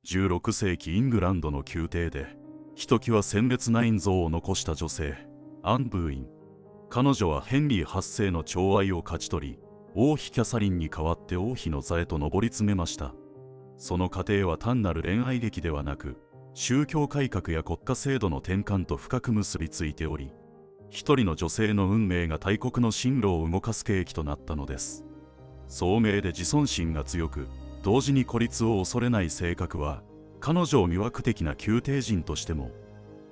16世紀イングランドの宮廷でひときわ鮮烈な印象を残した女性、アン・ブーイン。彼女はヘンリー8世の寵愛を勝ち取り、王妃キャサリンに代わって王妃の座へと上り詰めました。その過程は単なる恋愛劇ではなく、宗教改革や国家制度の転換と深く結びついており、一人の女性の運命が大国の進路を動かす契機となったのです。聡明で自尊心が強く、同時に孤立を恐れない性格は、彼女を魅惑的な宮廷人としても、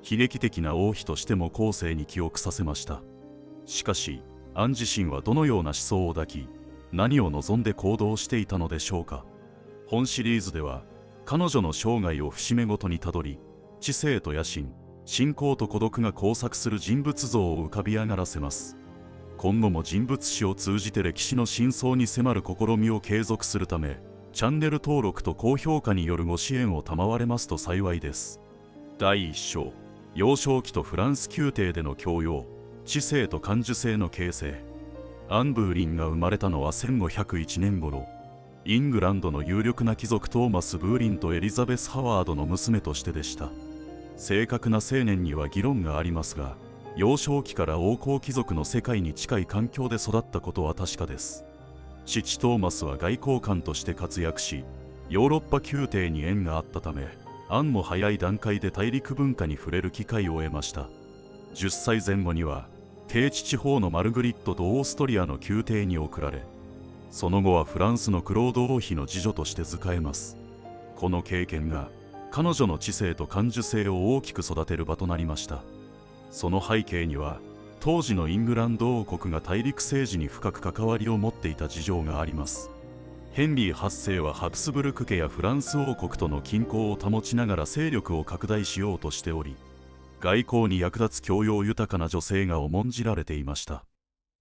悲劇的な王妃としても後世に記憶させました。しかし、アン自身はどのような思想を抱き、何を望んで行動していたのでしょうか。本シリーズでは、彼女の生涯を節目ごとにたどり、知性と野心、信仰と孤独が交錯する人物像を浮かび上がらせます。今後も人物史を通じて歴史の真相に迫る試みを継続するため、チャンネル登録と高評価によるご支援を賜れますと幸いです。第1章、幼少期とフランス宮廷での教養、知性と感受性の形成。アン・ブーリンが生まれたのは1501年頃、イングランドの有力な貴族トーマス・ブーリンとエリザベス・ハワードの娘としてでした。正確な青年には議論がありますが、幼少期から王侯貴族の世界に近い環境で育ったことは確かです。父トーマスは外交官として活躍し、ヨーロッパ宮廷に縁があったため、アンも早い段階で大陸文化に触れる機会を得ました。10歳前後には、低地地方のマルグリットとオーストリアの宮廷に送られ、その後はフランスのクロード王妃の次女として仕えます。この経験が、彼女の知性と感受性を大きく育てる場となりました。その背景には、当時のイングランド王国が大陸政治に深く関わりを持っていた事情があります。ヘンリー8世はハプスブルク家やフランス王国との均衡を保ちながら勢力を拡大しようとしており、外交に役立つ教養豊かな女性が重んじられていました。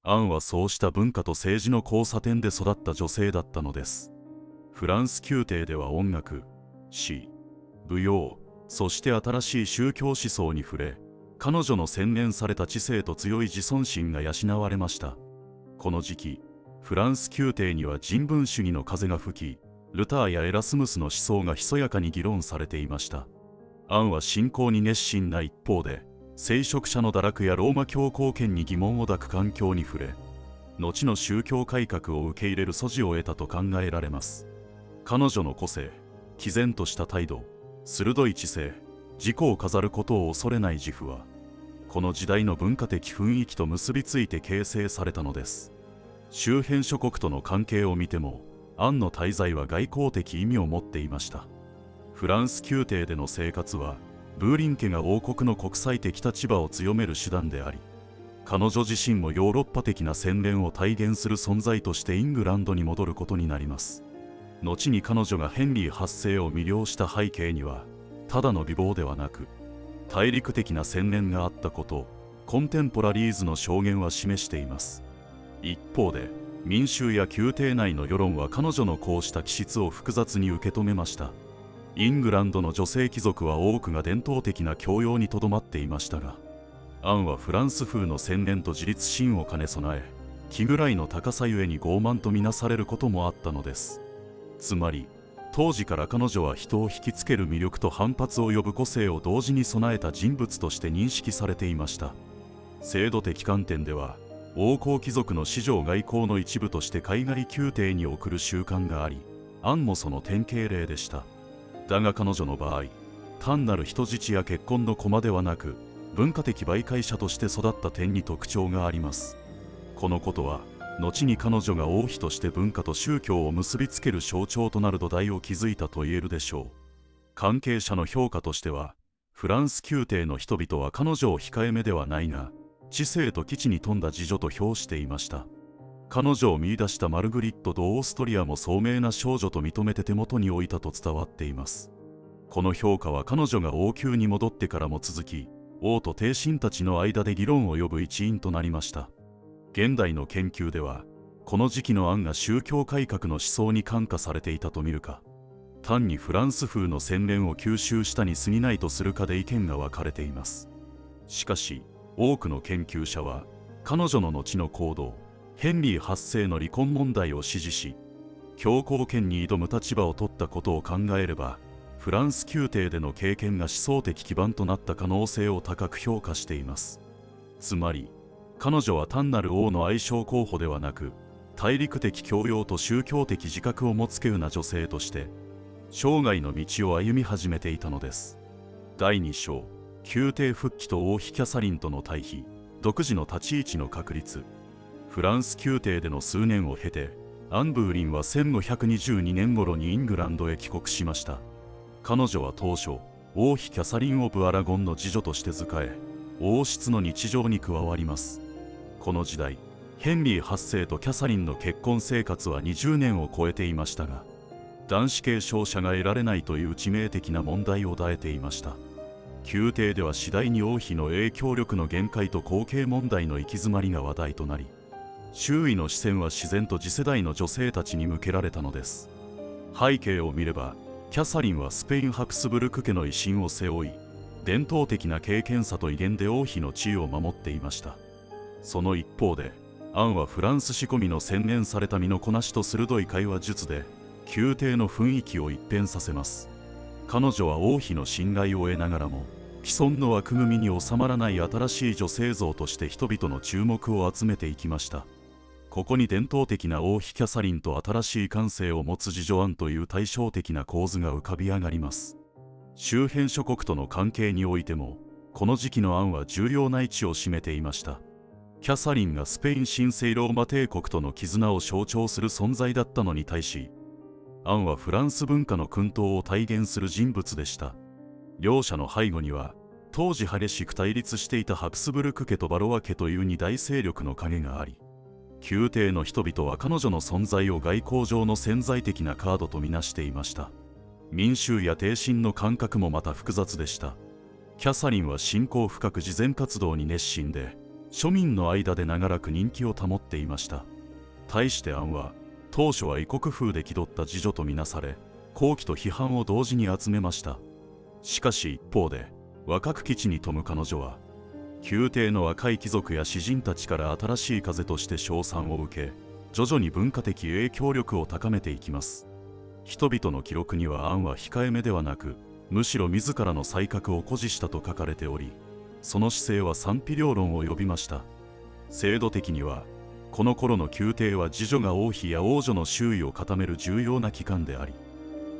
アンはそうした文化と政治の交差点で育った女性だったのです。フランス宮廷では音楽、詩、舞踊、そして新しい宗教思想に触れ、彼女の洗練された知性と強い自尊心が養われました。この時期、フランス宮廷には人文主義の風が吹き、ルターやエラスムスの思想がひそやかに議論されていました。アンは信仰に熱心な一方で、聖職者の堕落やローマ教皇権に疑問を抱く環境に触れ、後の宗教改革を受け入れる素地を得たと考えられます。彼女の個性、毅然とした態度、鋭い知性、自己を飾ることを恐れない自負は、この時代の文化的雰囲気と結びついて形成されたのです。周辺諸国との関係を見ても、アンの滞在は外交的意味を持っていました。フランス宮廷での生活は、ブーリン家が王国の国際的立場を強める手段であり、彼女自身もヨーロッパ的な洗練を体現する存在としてイングランドに戻ることになります。後に彼女がヘンリー8世を魅了した背景には、ただの美貌ではなく、大陸的な洗練があったことを、コンテンポラリーズの証言は示しています。一方で、民衆や宮廷内の世論は彼女のこうした気質を複雑に受け止めました。イングランドの女性貴族は多くが伝統的な教養にとどまっていましたが、アンはフランス風の洗練と自立心を兼ね備え、気ぐらいの高さゆえに傲慢とみなされることもあったのです。つまり、当時から彼女は人を引きつける魅力と反発を呼ぶ個性を同時に備えた人物として認識されていました。制度的観点では、王侯貴族の市場外交の一部として海外宮廷に送る習慣があり、アンもその典型例でした。だが彼女の場合、単なる人質や結婚の駒ではなく、文化的媒介者として育った点に特徴があります。このことは、後に彼女が王妃として文化と宗教を結びつける象徴となる土台を築いたと言えるでしょう。関係者の評価としては、フランス宮廷の人々は彼女を控えめではないが、知性と基地に富んだ次女と評していました。彼女を見出したマルグリットとオーストリアも聡明な少女と認めて手元に置いたと伝わっています。この評価は彼女が王宮に戻ってからも続き、王と帝臣たちの間で議論を呼ぶ一因となりました。現代の研究では、この時期のアンが宗教改革の思想に感化されていたと見るか、単にフランス風の洗練を吸収したに過ぎないとするかで意見が分かれています。しかし、多くの研究者は、彼女の後の行動、ヘンリー8世の離婚問題を支持し、教皇権に挑む立場を取ったことを考えれば、フランス宮廷での経験が思想的基盤となった可能性を高く評価しています。つまり彼女は単なる王の愛称候補ではなく、大陸的教養と宗教的自覚を持つ稀有な女性として生涯の道を歩み始めていたのです。第2章、宮廷復帰と王妃キャサリンとの対比、独自の立ち位置の確立。フランス宮廷での数年を経て、アン・ブーリンは1522年頃にイングランドへ帰国しました。彼女は当初、王妃キャサリン・オブ・アラゴンの次女として仕え、王室の日常に加わります。この時代、ヘンリー8世とキャサリンの結婚生活は20年を超えていましたが、男子継承者が得られないという致命的な問題を抱えていました。宮廷では次第に王妃の影響力の限界と後継問題の行き詰まりが話題となり、周囲の視線は自然と次世代の女性たちに向けられたのです。背景を見れば、キャサリンはスペイン・ハプスブルク家の威信を背負い、伝統的な経験さと威厳で王妃の地位を守っていました。その一方で、アンはフランス仕込みの洗練された身のこなしと鋭い会話術で宮廷の雰囲気を一変させます。彼女は王妃の信頼を得ながらも、既存の枠組みに収まらない新しい女性像として人々の注目を集めていきました。ここに伝統的な王妃キャサリンと新しい感性を持つ次女アンという対照的な構図が浮かび上がります。周辺諸国との関係においても、この時期のアンは重要な位置を占めていました。キャサリンがスペイン神聖ローマ帝国との絆を象徴する存在だったのに対し、アンはフランス文化の薫陶を体現する人物でした。両者の背後には、当時激しく対立していたハプスブルク家とバロワ家という二大勢力の影があり、宮廷の人々は彼女の存在を外交上の潜在的なカードとみなしていました。民衆や帝臣の感覚もまた複雑でした。キャサリンは信仰深く慈善活動に熱心で、庶民の間で長らく人気を保っていました。対してアンは、当初は異国風で気取った次女とみなされ、好奇と批判を同時に集めました。しかし一方で、若く基地に富む彼女は、宮廷の若い貴族や詩人たちから新しい風として称賛を受け、徐々に文化的影響力を高めていきます。人々の記録にはアンは控えめではなく、むしろ自らの才覚を誇示したと書かれており、その姿勢は賛否両論を呼びました。制度的には、この頃の宮廷は次女が王妃や王女の周囲を固める重要な機関であり、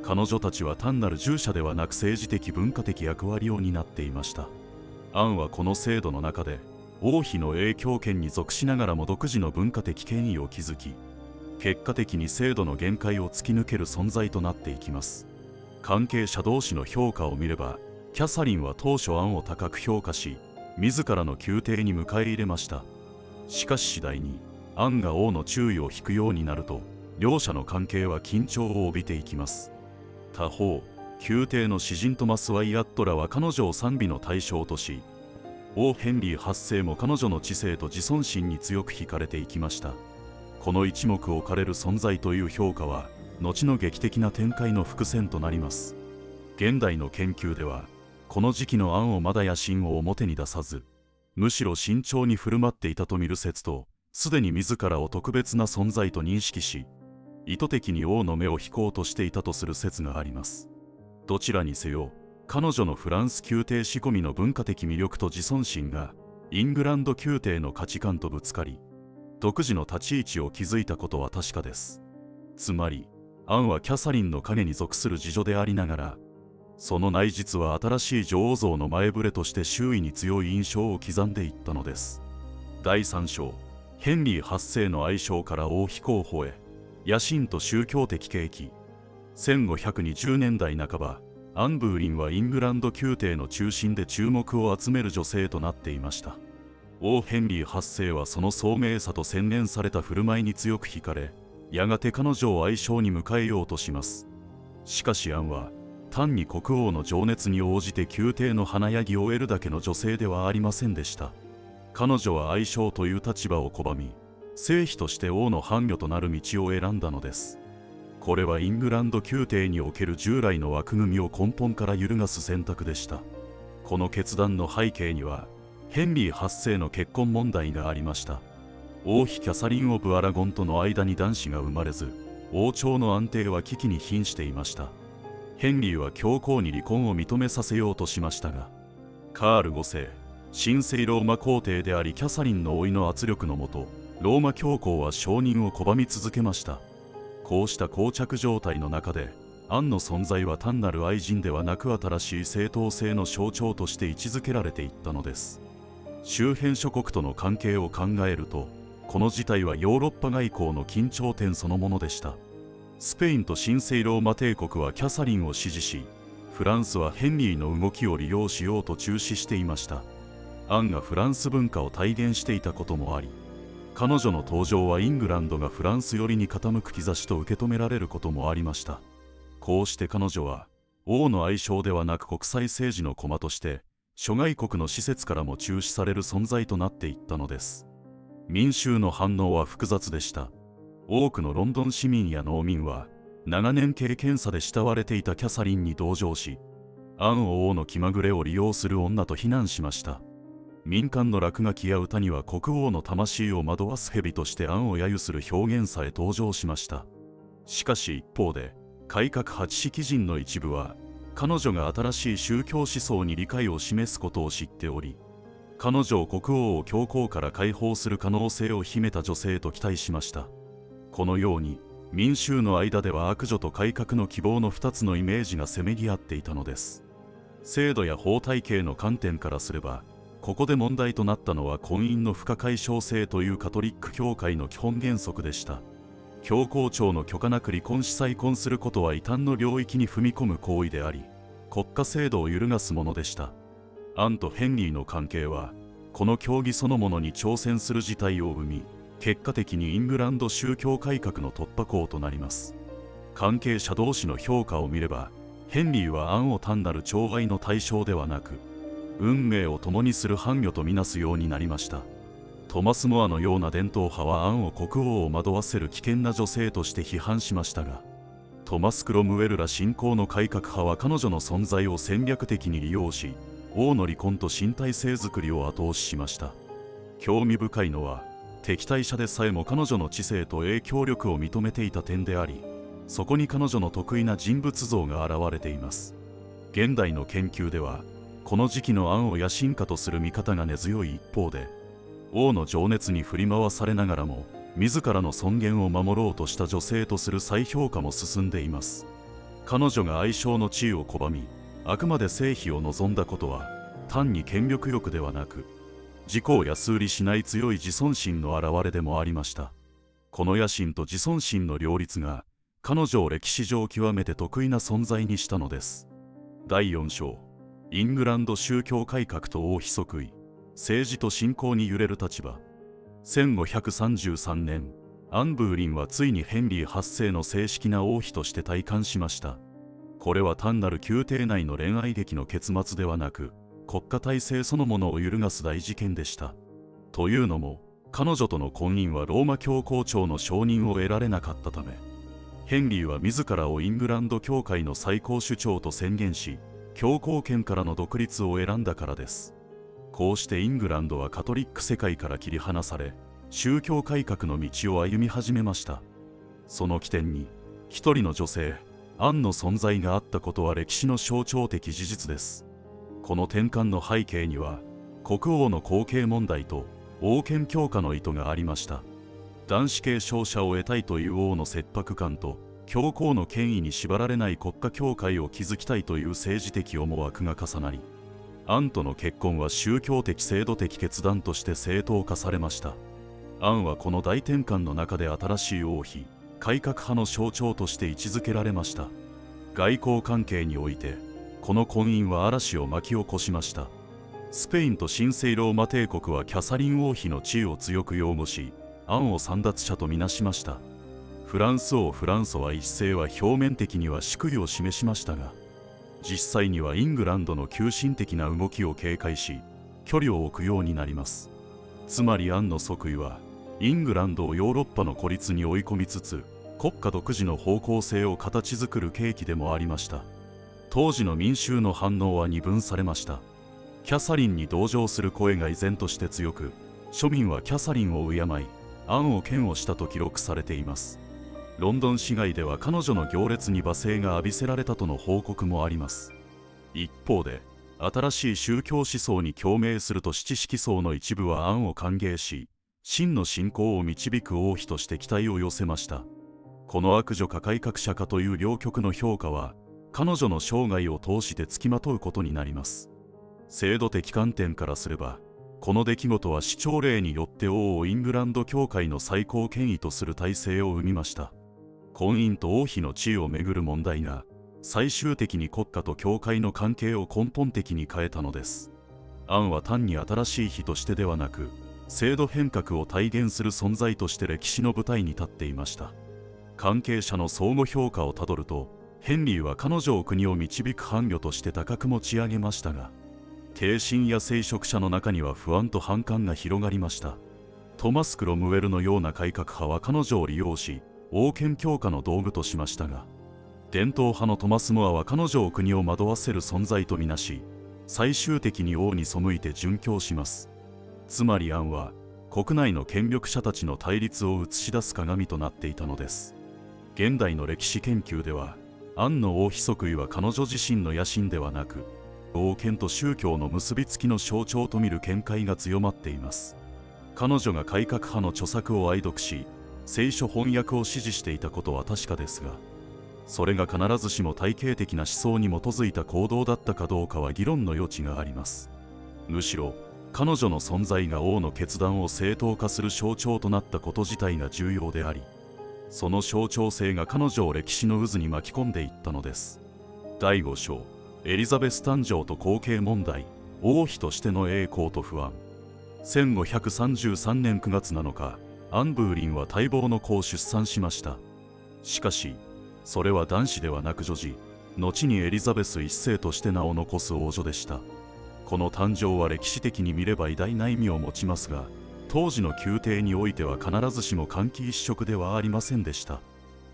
彼女たちは単なる従者ではなく政治的文化的役割を担っていました。アンはこの制度の中で、王妃の影響権に属しながらも独自の文化的権威を築き、結果的に制度の限界を突き抜ける存在となっていきます。関係者同士の評価を見れば、キャサリンは当初アンを高く評価し、自らの宮廷に迎え入れました。しかし次第に、アンが王の注意を引くようになると、両者の関係は緊張を帯びていきます。他方、宮廷の詩人トマス・ワイアットらは彼女を賛美の対象とし、王ヘンリー8世も彼女の知性と自尊心に強く惹かれていきました。この一目置かれる存在という評価は、後の劇的な展開の伏線となります。現代の研究では、この時期のアンをまだ野心を表に出さず、むしろ慎重に振る舞っていたと見る説と、すでに自らを特別な存在と認識し、意図的に王の目を引こうとしていたとする説があります。どちらにせよ、彼女のフランス宮廷仕込みの文化的魅力と自尊心が、イングランド宮廷の価値観とぶつかり、独自の立ち位置を築いたことは確かです。つまり、アンはキャサリンの影に属する次女でありながら、その内実は新しい女王像の前触れとして周囲に強い印象を刻んでいったのです。第3章、ヘンリー8世の愛称から王妃候補へ、野心と宗教的契機。1520年代半ば、アン・ブーリンはイングランド宮廷の中心で注目を集める女性となっていました。王ヘンリー8世はその聡明さと洗練された振る舞いに強く惹かれ、やがて彼女を愛称に迎えようとします。しかしアンは、単に国王の情熱に応じて宮廷の華やぎを得るだけの女性ではありませんでした。彼女は愛称という立場を拒み、正妃として王の伴侶となる道を選んだのです。これはイングランド宮廷における従来の枠組みを根本から揺るがす選択でした。この決断の背景には、ヘンリー8世の結婚問題がありました。王妃キャサリン・オブ・アラゴンとの間に男子が生まれず、王朝の安定は危機に瀕していました。ヘンリーは教皇に離婚を認めさせようとしましたが、カール5世、神聖ローマ皇帝でありキャサリンの甥の圧力のもと、ローマ教皇は承認を拒み続けました。こうした膠着状態の中で、アンの存在は単なる愛人ではなく新しい正当性の象徴として位置づけられていったのです。周辺諸国との関係を考えると、この事態はヨーロッパ外交の緊張点そのものでした。スペインと神聖ローマ帝国はキャサリンを支持し、フランスはヘンリーの動きを利用しようと注視していました。アンがフランス文化を体現していたこともあり、彼女の登場はイングランドがフランス寄りに傾く兆しと受け止められることもありました。こうして彼女は王の愛称ではなく国際政治の駒として諸外国の施設からも注視される存在となっていったのです。民衆の反応は複雑でした。多くのロンドン市民や農民は長年経験差で慕われていたキャサリンに同情し、アンを王の気まぐれを利用する女と非難しました。民間の落書きや歌には国王の魂を惑わす蛇としてアンを揶揄する表現さえ登場しました。しかし一方で、改革派知識人の一部は、彼女が新しい宗教思想に理解を示すことを知っており、彼女を国王を教皇から解放する可能性を秘めた女性と期待しました。このように、民衆の間では悪女と改革の希望の2つのイメージがせめぎ合っていたのです。制度や法体系の観点からすれば、ここで問題となったのは婚姻の不可解消性というカトリック教会の基本原則でした。教皇庁の許可なく離婚し再婚することは異端の領域に踏み込む行為であり、国家制度を揺るがすものでした。アンとヘンリーの関係は、この教義そのものに挑戦する事態を生み、結果的にイングランド宗教改革の突破口となります。関係者同士の評価を見れば、ヘンリーはアンを単なる寵愛の対象ではなく、運命を共にする伴侶とみなすようになりました。トマス・モアのような伝統派はアンを国王を惑わせる危険な女性として批判しましたが、トマス・クロムウェルら信仰の改革派は彼女の存在を戦略的に利用し、王の離婚と身体性づくりを後押ししました。興味深いのは、敵対者でさえも彼女の知性と影響力を認めていた点であり、そこに彼女の得意な人物像が現れています。現代の研究では、この時期のアンを野心家とする見方が根強い一方で、王の情熱に振り回されながらも自らの尊厳を守ろうとした女性とする再評価も進んでいます。彼女が愛称の地位を拒み、あくまで成否を望んだことは単に権力欲ではなく、自己を安売りしない強い自尊心の表れでもありました。この野心と自尊心の両立が彼女を歴史上極めて得意な存在にしたのです。第4章、イングランド宗教改革と王妃即位、政治と信仰に揺れる立場。1533年、アン・ブーリンはついにヘンリー8世の正式な王妃として戴冠しました。これは単なる宮廷内の恋愛劇の結末ではなく、国家体制そのものを揺るがす大事件でした。というのも、彼女との婚姻はローマ教皇庁の承認を得られなかったため、ヘンリーは自らをイングランド教会の最高首長と宣言し、教皇権からの独立を選んだからです。こうしてイングランドはカトリック世界から切り離され、宗教改革の道を歩み始めました。その起点に、一人の女性、アンの存在があったことは歴史の象徴的事実です。この転換の背景には、国王の後継問題と王権強化の意図がありました。男子継承者を得たいという王の切迫感と、教皇の権威に縛られない国家教会を築きたいという政治的思惑が重なり、アンとの結婚は宗教的制度的決断として正当化されました。アンはこの大転換の中で新しい王妃、改革派の象徴として位置づけられました。外交関係において、この婚姻は嵐を巻き起こしました。スペインと神聖ローマ帝国はキャサリン王妃の地位を強く擁護し、アンを簒奪者とみなしました。フランス王フランソワ一世は表面的には祝意を示しましたが、実際にはイングランドの急進的な動きを警戒し、距離を置くようになります。つまりアンの即位は、イングランドをヨーロッパの孤立に追い込みつつ、国家独自の方向性を形作る契機でもありました。当時の民衆の反応は二分されました。キャサリンに同情する声が依然として強く、庶民はキャサリンを敬い、アンを嫌悪したと記録されています。ロンドン市街では彼女の行列に罵声が浴びせられたとの報告もあります。一方で、新しい宗教思想に共鳴すると七色層の一部はアンを歓迎し、真の信仰を導く王妃として期待を寄せました。この悪女か改革者かという両極の評価は、彼女の生涯を通して付きまとうことになります。制度的観点からすれば、この出来事は司教令によって王をイングランド教会の最高権威とする体制を生みました。婚姻と王妃の地位をめぐる問題が、最終的に国家と教会の関係を根本的に変えたのです。アンは単に新しい妃としてではなく、制度変革を体現する存在として歴史の舞台に立っていました。関係者の相互評価をたどると、ヘンリーは彼女を国を導く伴侶として高く持ち上げましたが、帝臣や聖職者の中には不安と反感が広がりました。トマス・クロムウェルのような改革派は彼女を利用し、王権強化の道具としましたが、伝統派のトマス・モアは彼女を国を惑わせる存在とみなし、最終的に王に背いて殉教します。つまりアンは、国内の権力者たちの対立を映し出す鏡となっていたのです。現代の歴史研究では、アンの王妃即位は彼女自身の野心ではなく、王権と宗教の結びつきの象徴と見る見解が強まっています。彼女が改革派の著作を愛読し、聖書翻訳を支持していたことは確かですが、それが必ずしも体系的な思想に基づいた行動だったかどうかは議論の余地があります。むしろ、彼女の存在が王の決断を正当化する象徴となったこと自体が重要であり、その象徴性が彼女を歴史の渦に巻き込んでいったのです。第5章、エリザベス誕生と後継問題、王妃としての栄光と不安。1533年9月7日、アン・ブーリンは待望の子を出産しました。しかし、それは男子ではなく女児、後にエリザベス一世として名を残す王女でした。この誕生は歴史的に見れば偉大な意味を持ちますが、当時の宮廷においては必ずしも歓喜一色ではありませんでした。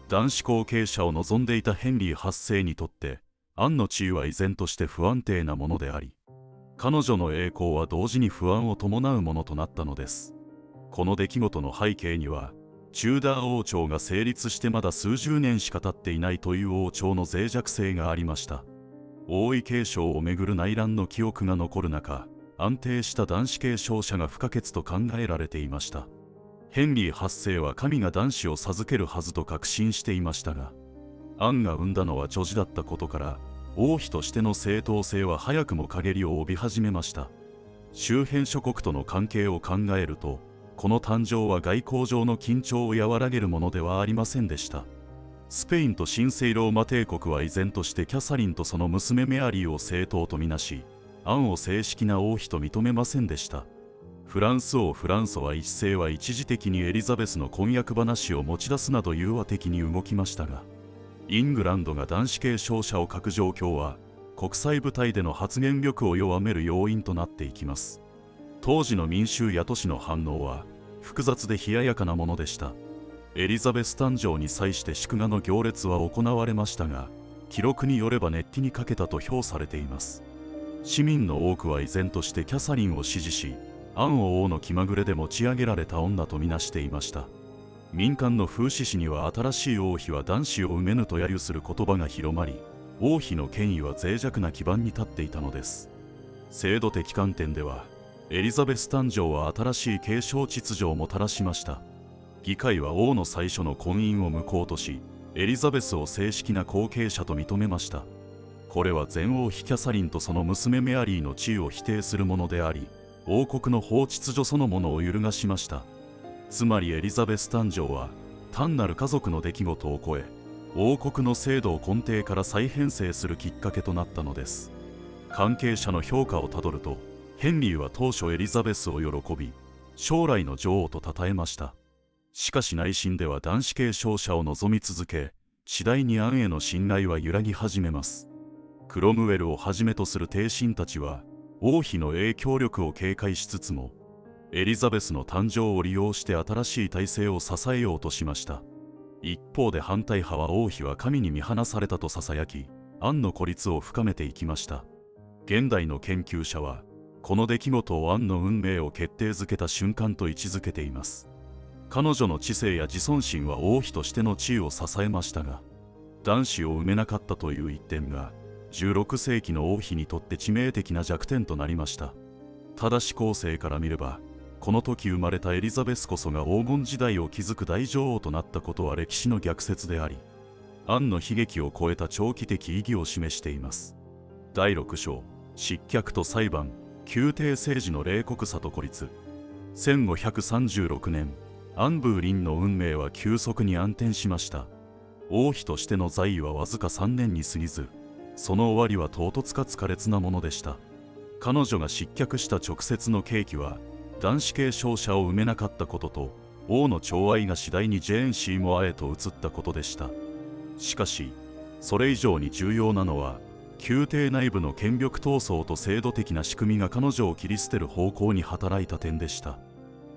男子後継者を望んでいたヘンリー8世にとって、アンの地位は依然として不安定なものであり、彼女の栄光は同時に不安を伴うものとなったのです。この出来事の背景には、チューダー王朝が成立してまだ数十年しか経っていないという王朝の脆弱性がありました。王位継承をめぐる内乱の記憶が残る中、安定した男子継承者が不可欠と考えられていました。ヘンリー8世は神が男子を授けるはずと確信していましたが、アンが産んだのは女児だったことから、王妃としての正当性は早くも陰りを帯び始めました。周辺諸国との関係を考えると、この誕生は外交上の緊張を和らげるものではありませんでした。スペインと神聖ローマ帝国は依然としてキャサリンとその娘メアリーを正当とみなし、アンを正式な王妃と認めませんでした。フランス王フランソワ一世は一時的にエリザベスの婚約話を持ち出すなど融和的に動きましたが、イングランドが男子継承者を欠く状況は、国際舞台での発言力を弱める要因となっていきます。当時の民衆や都市の反応は、複雑で冷ややかなものでした。エリザベス誕生に際して祝賀の行列は行われましたが、記録によれば熱気に欠けたと評されています。市民の多くは依然としてキャサリンを支持し、アンを王の気まぐれで持ち上げられた女とみなしていました。民間の風刺詩には新しい王妃は男子を産めぬと揶揄する言葉が広まり、王妃の権威は脆弱な基盤に立っていたのです。制度的観点では、エリザベス誕生は新しい継承秩序をもたらしました。議会は王の最初の婚姻を無効とし、エリザベスを正式な後継者と認めました。これは前王妃キャサリンとその娘メアリーの地位を否定するものであり、王国の法秩序そのものを揺るがしました。つまりエリザベス誕生は単なる家族の出来事を超え、王国の制度を根底から再編成するきっかけとなったのです。関係者の評価をたどると、ヘンリーは当初エリザベスを喜び、将来の女王と称えました。しかし内心では男子継承者を望み続け、次第にアンへの信頼は揺らぎ始めます。クロムウェルをはじめとする帝臣たちは、王妃の影響力を警戒しつつも、エリザベスの誕生を利用して新しい体制を支えようとしました。一方で反対派は王妃は神に見放されたとささやき、アンの孤立を深めていきました。現代の研究者は、この出来事をアンの運命を決定づけた瞬間と位置づけています。彼女の知性や自尊心は王妃としての地位を支えましたが、男子を産めなかったという一点が16世紀の王妃にとって致命的な弱点となりました。ただし後世から見れば、この時生まれたエリザベスこそが黄金時代を築く大女王となったことは歴史の逆説であり、アンの悲劇を超えた長期的意義を示しています。第6章、失脚と裁判、宮廷政治の冷酷さと孤立。1536年、アン・ブーリンの運命は急速に暗転しました。王妃としての在位はわずか3年に過ぎず、その終わりは唐突かつ苛烈なものでした。彼女が失脚した直接の契機は、男子継承者を産めなかったことと、王の寵愛が次第にジェーン・シーモアへと移ったことでした。しかし、それ以上に重要なのは、宮廷内部の権力闘争と制度的な仕組みが彼女を切り捨てる方向に働いた点でした。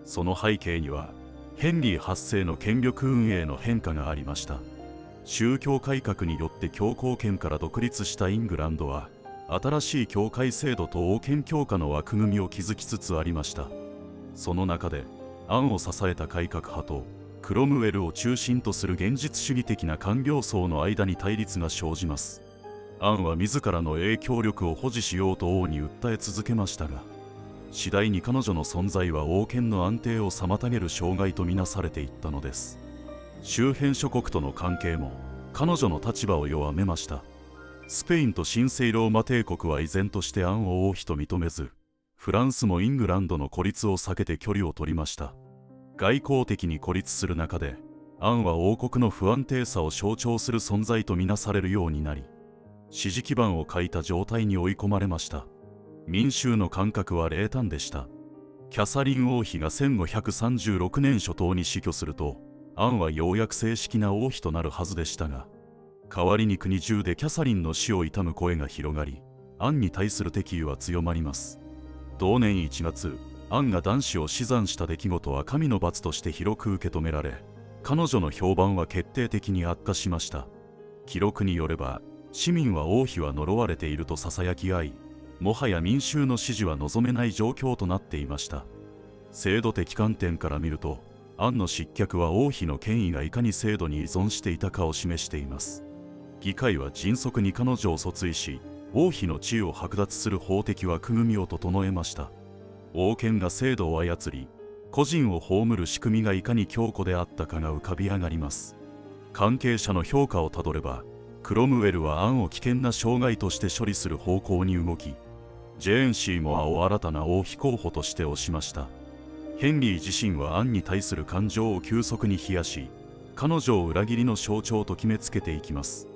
その背景には、ヘンリー8世の権力運営の変化がありました。宗教改革によって教皇権から独立したイングランドは、新しい教会制度と王権強化の枠組みを築きつつありました。その中で、アンを支えた改革派と、クロムウェルを中心とする現実主義的な官僚層の間に対立が生じます。アンは自らの影響力を保持しようと王に訴え続けましたが、次第に彼女の存在は王権の安定を妨げる障害とみなされていったのです。周辺諸国との関係も彼女の立場を弱めました。スペインと神聖ローマ帝国は依然としてアンを王妃と認めず、フランスもイングランドの孤立を避けて距離を取りました。外交的に孤立する中で、アンは王国の不安定さを象徴する存在とみなされるようになり、支持基盤を欠いた状態に追い込まれました。民衆の感覚は冷淡でした。キャサリン王妃が1536年初頭に死去すると、アンはようやく正式な王妃となるはずでしたが、代わりに国中でキャサリンの死を悼む声が広がり、アンに対する敵意は強まります。同年1月、アンが男子を死産した出来事は神の罰として広く受け止められ、彼女の評判は決定的に悪化しました。記録によれば、市民は王妃は呪われていると囁き合い、もはや民衆の支持は望めない状況となっていました。制度的観点から見ると、アンの失脚は王妃の権威がいかに制度に依存していたかを示しています。議会は迅速に彼女を訴追し、王妃の地位を剥奪する法的枠組みを整えました。王権が制度を操り、個人を葬る仕組みがいかに強固であったかが浮かび上がります。関係者の評価をたどれば、クロムウェルはアンを危険な障害として処理する方向に動き、ジェーン・シーモアを新たな王妃候補として推しました。ヘンリー自身はアンに対する感情を急速に冷やし、彼女を裏切りの象徴と決めつけていきます。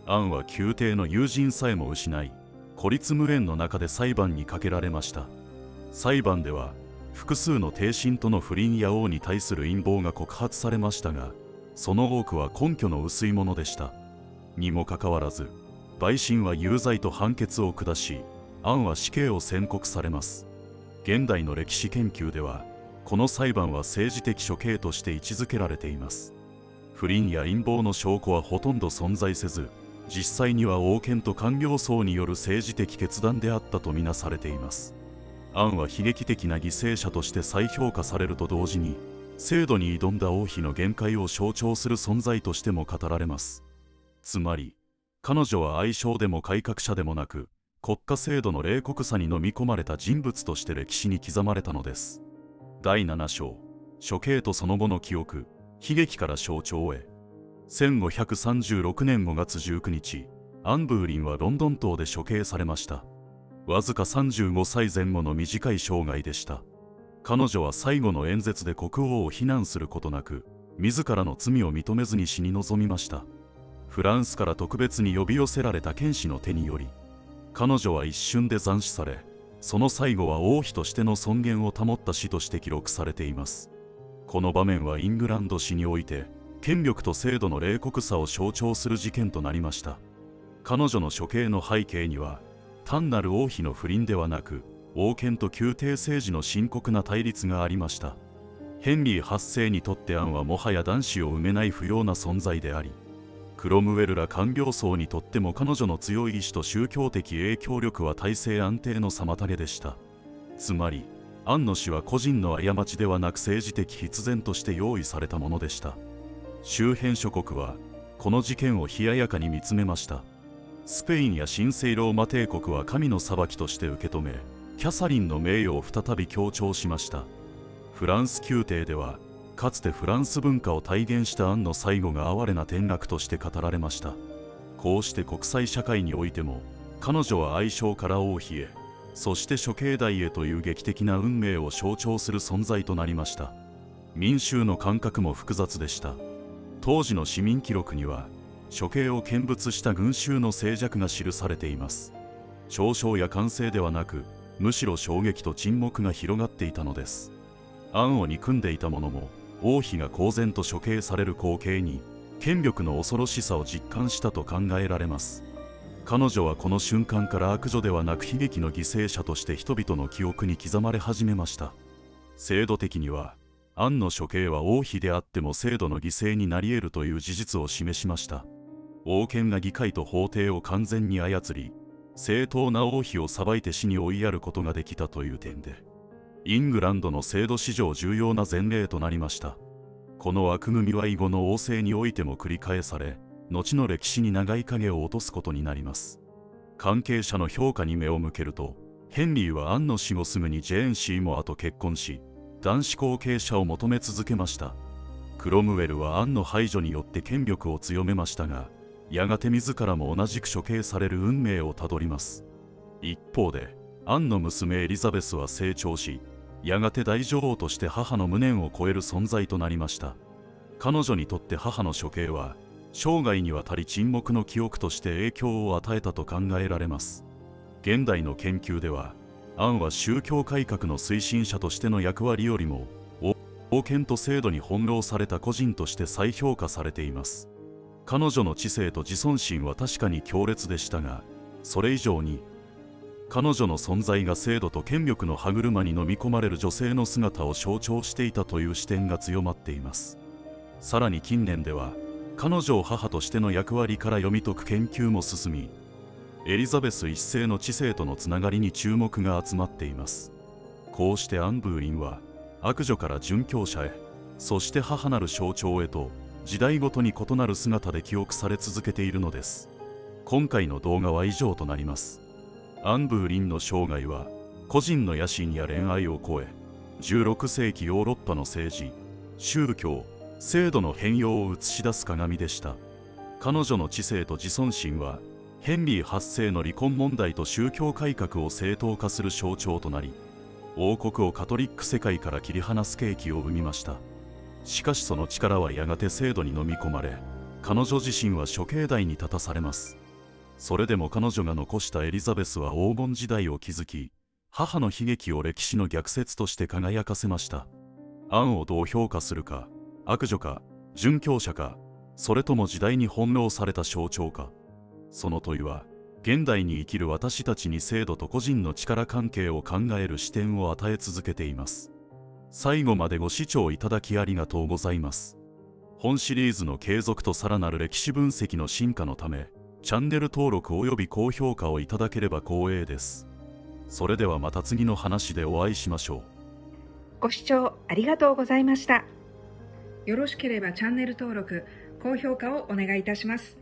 アンは宮廷の友人さえも失い、孤立無縁の中で裁判にかけられました。裁判では、複数の帝臣との不倫や王に対する陰謀が告発されましたが、その多くは根拠の薄いものでした。にもかかわらず、陪審は有罪と判決を下し、アンは死刑を宣告されます。現代の歴史研究では、この裁判は政治的処刑として位置づけられています。不倫や陰謀の証拠はほとんど存在せず、実際には王権と官僚層による政治的決断であったとみなされています。アンは悲劇的な犠牲者として再評価されると同時に、制度に挑んだ王妃の限界を象徴する存在としても語られます。つまり、彼女は愛称でも改革者でもなく、国家制度の冷酷さに飲み込まれた人物として歴史に刻まれたのです。第7章、処刑とその後の記憶、悲劇から象徴へ。1536年5月19日、アン・ブーリンはロンドン島で処刑されました。わずか35歳前後の短い生涯でした。彼女は最後の演説で国王を非難することなく、自らの罪を認めずに死に臨みました。フランスから特別に呼び寄せられた剣士の手により、彼女は一瞬で斬首され、その最後は王妃としての尊厳を保った死として記録されています。この場面はイングランド史において、権力と制度の冷酷さを象徴する事件となりました。彼女の処刑の背景には、単なる王妃の不倫ではなく、王権と宮廷政治の深刻な対立がありました。ヘンリー8世にとってアンはもはや男子を産めない不要な存在であり、クロムウェルら官僚層にとっても彼女の強い意志と宗教的影響力は体制安定の妨げでした。つまり、安野氏は個人の過ちではなく政治的必然として用意されたものでした。周辺諸国はこの事件を冷ややかに見つめました。スペインや神聖ローマ帝国は神の裁きとして受け止め、キャサリンの名誉を再び強調しました。フランス宮廷ではかつてフランス文化を体現したアンの最後が哀れな転落として語られました。こうして国際社会においても彼女は愛称から王妃へ、そして処刑台へという劇的な運命を象徴する存在となりました。民衆の感覚も複雑でした。当時の市民記録には処刑を見物した群衆の静寂が記されています。嘲笑や歓声ではなく、むしろ衝撃と沈黙が広がっていたのです。アンを憎んでいた者も王妃が公然と処刑される光景に権力の恐ろしさを実感したと考えられます。彼女はこの瞬間から悪女ではなく悲劇の犠牲者として人々の記憶に刻まれ始めました。制度的にはアンの処刑は王妃であっても制度の犠牲になり得るという事実を示しました。王権が議会と法廷を完全に操り、正当な王妃を裁いて死に追いやることができたという点で、イングランドの制度史上重要な前例となりました。この枠組みは以後の王政においても繰り返され、後の歴史に長い影を落とすことになります。関係者の評価に目を向けると、ヘンリーはアンの死後すぐにジェーン・シーモアと結婚し、男子後継者を求め続けました。クロムウェルはアンの排除によって権力を強めましたが、やがて自らも同じく処刑される運命をたどります。一方で、アンの娘エリザベスは成長し、やがて大女王として母の無念を超える存在となりました。彼女にとって母の処刑は、生涯にわたり沈黙の記憶として影響を与えたと考えられます。現代の研究では、アンは宗教改革の推進者としての役割よりも、王権と制度に翻弄された個人として再評価されています。彼女の知性と自尊心は確かに強烈でしたが、それ以上に、彼女の存在が制度と権力の歯車に飲み込まれる女性の姿を象徴していたという視点が強まっています。さらに近年では、彼女を母としての役割から読み解く研究も進み、エリザベス一世の知性とのつながりに注目が集まっています。こうしてアン・ブーリンは悪女から殉教者へ、そして母なる象徴へと時代ごとに異なる姿で記憶され続けているのです。今回の動画は以上となります。アン・ブーリンの生涯は個人の野心や恋愛を超え、16世紀ヨーロッパの政治、宗教、制度の変容を映し出す鏡でした。彼女の知性と自尊心はヘンリー8世の離婚問題と宗教改革を正当化する象徴となり、王国をカトリック世界から切り離す契機を生みました。しかしその力はやがて制度に飲み込まれ、彼女自身は処刑台に立たされます。それでも彼女が残したエリザベスは黄金時代を築き、母の悲劇を歴史の逆説として輝かせました。アンをどう評価するか、悪女か、殉教者か、それとも時代に翻弄された象徴か。その問いは、現代に生きる私たちに制度と個人の力関係を考える視点を与え続けています。最後までご視聴いただきありがとうございます。本シリーズの継続とさらなる歴史分析の進化のため、チャンネル登録および高評価をいただければ光栄です。それではまた次の話でお会いしましょう。ご視聴ありがとうございました。よろしければチャンネル登録、高評価をお願いいたします。